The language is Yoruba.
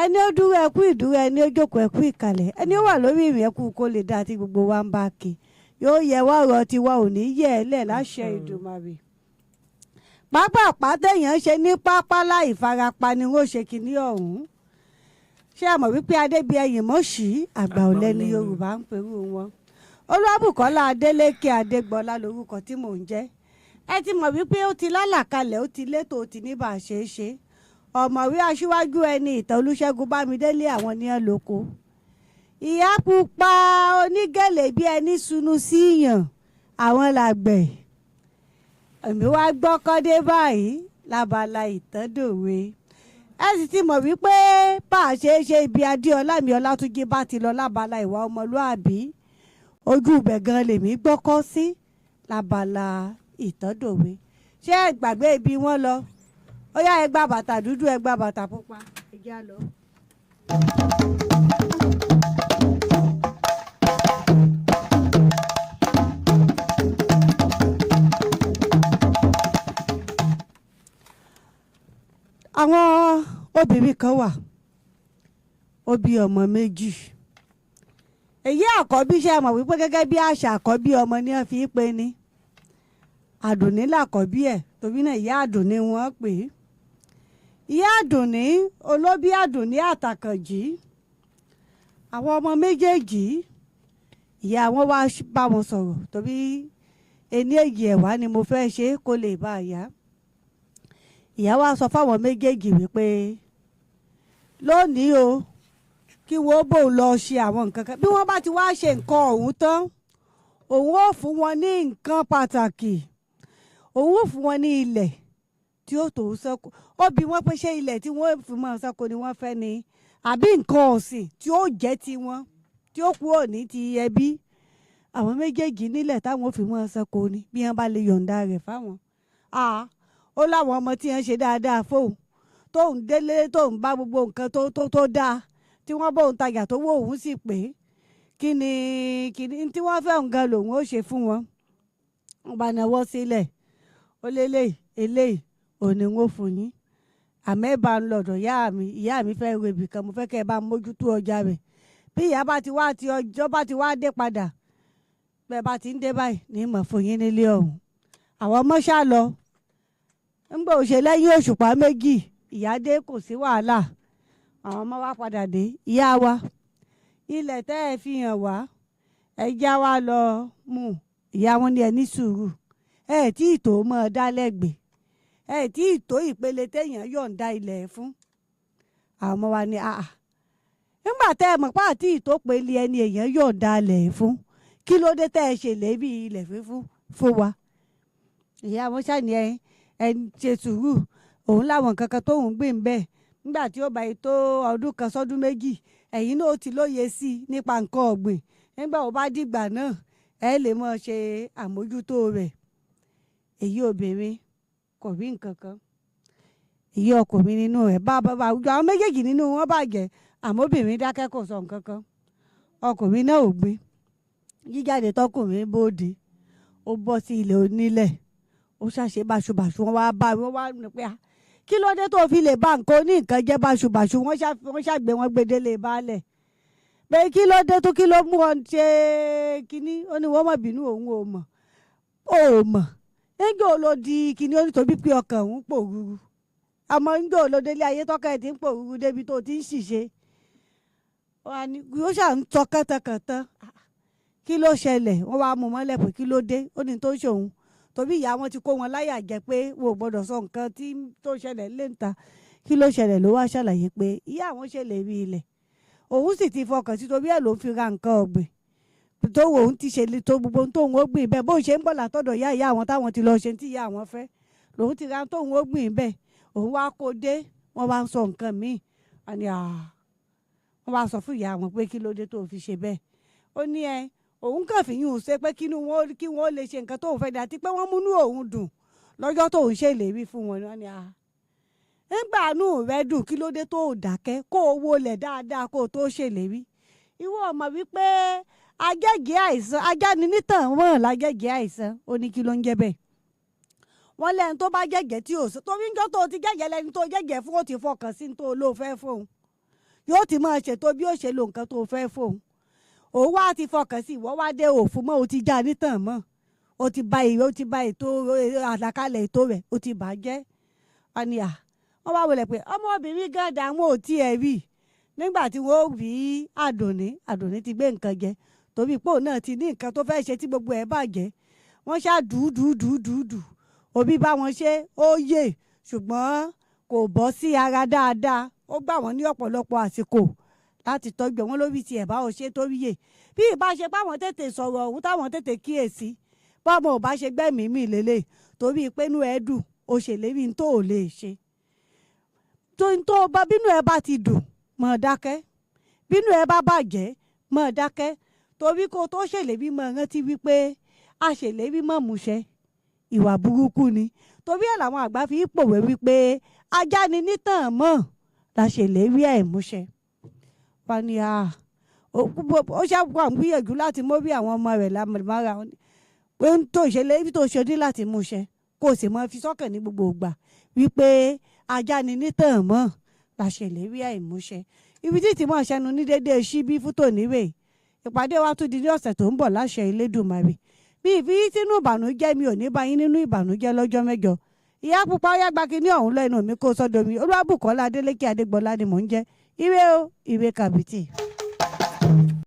ẹni ó dúró ẹkú ìdúró, ẹni ó jókòó ẹkú ìkàlẹ̀, ẹni ó wà lórí ìrìn ẹkú kó lè dá tí gbogbo wa ń bá kí yóò yẹ wá ọ̀rọ̀ tiwa ò ní yẹ ẹ lẹ̀ láṣẹ Ìdùmarè. pápá téèyàn ṣe ní pápá láì farapa ni wọ́n ṣe kinní ọ̀hún. ṣé ẹ mọ̀ wípé Adébíyẹyìn Mọ́ṣí àgbà ọ̀lẹ ni Yorùbá ń perú wọn. Olúwabùkọ́lá Adélékè Adégbọlá lórúkọ tí mò ń jẹ́. ẹ ti mọ̀ wípé ó ti lálàkalẹ̀, ó ti létò, ó ti ní bá a ṣe é ṣe. Ọ̀mọ̀wé aṣíwájú ẹni ìtàn Olúṣẹ́gun Bámidélé àwọn ní ẹ lóko. Ìyá pupa onígèlè bí ẹni sunu síyàn àwọn làgbẹ̀. Èmi wá gbọ́ kọ́dé báyìí lábala ìtàndòwe. ẹ sì ti mọ̀ wípé bá a ṣe é ṣe ibi Adéọlá mi Ọlátúnjí bá ti lọ lábala ìwà ọmọlúàbí ojú ibẹ̀ gan lèmi gbọ́kọ́ sí lábala ìtàndòwe. ṣé ẹ gbàgbé ibi wọn lọ? ó yá ẹ gba bàtà dúdú, ẹ gba bàtà pupa, ẹ já lọ. àwọn obìnrin kan wà, ó bí ọmọ méjì. èyí àkọ́bí ṣe mọ̀ wípé gẹ́gẹ́ bí àṣà àkọ́bí ọmọ ni wọ́n fi ń pe ni. Àdùnní làkọ́bí ẹ̀, torí náà ìyá Àdùnní wọ́n pè é. Ìyá Àdùnní olóbí Àdùnní àtàkànjì. àwọn ọmọ méjèèjì ìyá wọn wá bá wọn sọ̀rọ̀ torí ẹni èjì ẹ̀wá ni mo fẹ́ ṣe kó lè bá a yá. ìyá wa sọ fáwọn méjèèjì wípé lónìí o kí wọ́n bò lọ ṣe àwọn nǹkan kan, bí wọ́n bá ti wá ṣe nǹkan ọ̀hún tán òun ó fún wọn ní nǹkan pàtàkì, òun ó fún wọn ní ilẹ̀ tí ó tó sẹ́kù. ó bi wọ́n pé ṣé ilẹ̀ tí wọ́n fi máa sẹ́kù ni wọ́n fẹ́ ni àbí nǹkan ọ̀sìn tí ó jẹ́ tiwọn tí ó kúrò ní ti ẹbí. àwọn méjèèjì nílẹ̀ táwọn ò fi máa sẹ́kù ni bí wọ́n bá lè yọ̀ǹda rẹ̀ fáwọn. ó láwọn ọmọ tí wọ́n ṣe dáadáa fóun, tóun délé tóun bá gbogbo nǹkan tó dáa, tí wọ́n bóun tajà tó wó òun sì pé kí ni tí wọ́n fẹ́ nǹkan lòun ó ṣe fún wọn. wọ́n bá náwó sílẹ̀, ó lélẹ̀ eléyìí òní ń ó fún yín, àmọ́ ẹ bá ń lọ̀dọ̀ ìyá mi fẹ́ ro ibì kan, mo fẹ́ kẹ́ ẹ bá mójútó ọjà rẹ̀. bí ìyá bá ti wá ti ọjọ́ bá ti wá dé padà, bẹ́ẹ̀ bá ti ń dé báyìí ní ìmọ̀ fún yín nílé ọ̀hún. àwọn ọmọ ṣá lọ. ńgbà òṣè lẹ́yìn òṣùpá méjì ìyá dé, kò sí wàhálà. àwọn ọmọ wa padà dé. ìyá wa, ilẹ̀ tẹ́ ẹ fi hàn wá ẹ já wa lọ mú. ìyá wọn ní ẹ ní sùúrù, ẹ tí ì tó mọ́ ọ dá lẹ́gbẹ̀ẹ́, ẹ tí ì tó ìpele téèyàn yọ̀ǹda ilẹ̀ fún. àwọn ọmọ wa ní nígbà tẹ́ ẹ mọ̀ pé àti ìtòpele ẹni èèyàn yọ̀ǹda ilẹ̀ fún, kí ló dé tẹ́ ẹ ṣèlérí ilẹ̀ fún wa. ìyá wọn ṣàní ẹ ṣe sùúrù, òun láwọn nǹkan kan tóun gbìn bẹ́ẹ̀ nígbà tí ó bá yìí tó ọdún kan sọ́dún méjì ẹ̀yin náà ti lóye sí i nípa nǹkan ọ̀gbìn. nígbà ó bá dìgbà náà ẹ lè mọ̀ ṣe àmójútó rẹ̀. èyí obìnrin kò rí nǹkan kan, èyí ọkùnrin nínú rẹ̀ bá àwùjọ àwọn méjèèjì nínú wọn bàjẹ́, àmọ́ obìnrin dákẹ́ kò sọ nǹkan kan. ọkùnrin náà ò gbé. jíjáde tọkùnrin bóde, ó bọ́ sí ilẹ̀ onílẹ̀, ó ṣàṣe báṣubàṣu. wọn wá bá wọn wá ní pé kí ló dé tó fi lè bá nǹkan oní nǹkan jẹ́ báṣubàṣu. wọ́n ṣàgbé wọn gbedele baálẹ̀ pé kí ló dé tó, kí ló mú ọ ṣe kínní. ó ní wọ́n mọ̀ bínú, òun ò mọ̀. ó mọ̀ níjọ́ ló di kínní, ó ní tóbi pé ọkàn òun pòrúurú. àmọ́ níjọ́ ló délé ayé tọ́kàn ẹ̀ ti ń pòrúurú débi tó ti ń ṣìṣe. ó ṣà ń tọ́ kẹ́tẹ̀kẹ́tẹ́. kí ló ṣẹlẹ̀? wọ́n wá mú mọ́lẹ̀ pé kí ló dé. ó ní tó ń ṣòun torí ìyá wọn ti kó wọn láyà jẹ pé wọn ò gbọdọ̀ sọ nǹkan tó ṣẹlẹ̀ léǹta. kí ló ṣẹlẹ̀? ló wá ṣàlàyé pé ìyá àwọn ṣèlérí ilẹ̀, òun sì ti fọkàn sí torí ẹ̀ ló fi ra nǹkan ọ̀gbìn tó òun ti ṣe tó gbogbo tóun ó gbìn bẹ́ẹ̀. bóun ṣe ń bọ̀ látọ̀dọ̀ ìyá àwọn táwọn ti lọ ṣe tí ìyá àwọn fẹ́ lòun ti ra tóun ó gbìn bẹ́ẹ̀. òun wá kó dé, wọ́n wá ń sọ nǹkan míì. wọ́n wá sọ fún ìyá àwọn pé kí ló dé tó fi ṣe bẹ́ẹ̀. ó ní òun kàn fi yún un ṣe pé kí wọ́n lè ṣe nǹkan tóun fẹ́ dà, àti pé wọ́n múnú òun dùn lọ́jọ́ tóun ṣèlérí fún wọn. wọ́n ní nígbà inú rẹ dùn, kí ló dé tó dákẹ́ kó o wọlé dáadáa kó o tó ṣèlérí. ìwọ ọmọ wípé agẹ́gẹ́ àìsàn, ajá ni nítàn wọ́n lágẹ́gẹ́ àìsàn. ó ní kí ló ń jẹ́ bẹ́ẹ̀. wọ́n lẹ́ni tó bá gẹ́gẹ́ tí ò sọ, torí níjọ́ tó ti gẹ́gẹ́ lẹ́ni tó gẹ́gẹ́ fún ó ti fọkàn sí ní tó ló fẹ́ fóun. yóò ti máa ṣètò bí ó ṣe lo nǹkan tó fẹ́ fóun òun wá ti fọkàn sí ìwọ wá dé òfin mọ́ o ti já nítàn mọ́ o ti ba ètò àlàkalẹ̀ ètò rẹ̀ o ti bàjẹ́ àníyà wọ́n bá wọlé pé ọmọbìnrin gàdá wọn ò tiẹ̀ rí nígbà tí wọ́n rí àdùnní ti gbé nǹkan jẹ torí pé òun náà ti ní nǹkan tó fẹ́ ṣe tí gbogbo ẹ̀ bàjẹ́ wọ́n ṣá dùúdùúdùúdùú òbí bá wọn ṣe ó yè ṣùgbọ́n kò bọ́ sí ara dáadáa ó gbà wọ́n ní ọ̀pọ̀lọpọ̀ àsìkò láti tọ́jú wọn lórí tiẹ̀ bá ò ṣe tó yè bí ìbá ṣe báwọn tètè sọ̀rọ̀ ọ̀hún táwọn tètè kíyèsí bọ́mọ ò bá ṣe gbẹ́mìí mì lélẹ̀ torí pẹ́nu ẹ̀ dùn ó ṣèlérí tó ò lè ṣe bínú ẹ bá ti dùn mọ̀ dákẹ́ bínú ẹ bá bàjẹ́ mọ̀ dákẹ́ torí kó tó ṣèlérí mọ̀ rántí wípé a ṣèlérí mọ̀ múṣẹ ìwà burúkú ni torí ẹ̀ làwọn àgbà fi pòwe wípé ajá ni nítàn mọ̀ la ṣèlérí ẹ̀ múṣẹ. wọ́n ní ó ṣàpọ̀ àgbìyànjú láti mórí àwọn ọmọ rẹ̀ lámàrà pé ń tó ìṣèlérí tó ṣe ní láti múṣẹ kó o sì mọ fi sọ́kàn ní gbogbo ìgbà wípé ajá ni nítàn mọ́ la ṣèlérí àìmúṣẹ. ibi tí ìtìmọ̀ ṣẹnu ní déédéé ṣíbí fún tòníwè ìpàdé wa tún di ní ọ̀sẹ̀ tó ń bọ̀ láṣẹ Elédùmarè bí ìfiyí sínú ìbànújẹ́ mi ò ní bá yín nínú ìbànújẹ́ lọ́jọ́ mẹ́jọ ìyá pupa ọyá gbakini ọ̀hún lẹ́nu mi kó sọ́dọ̀ mi Olúwabùkọ́lá Adélékè Adégbọlá ni mò ń jẹ́ ire o ire kàbìtì.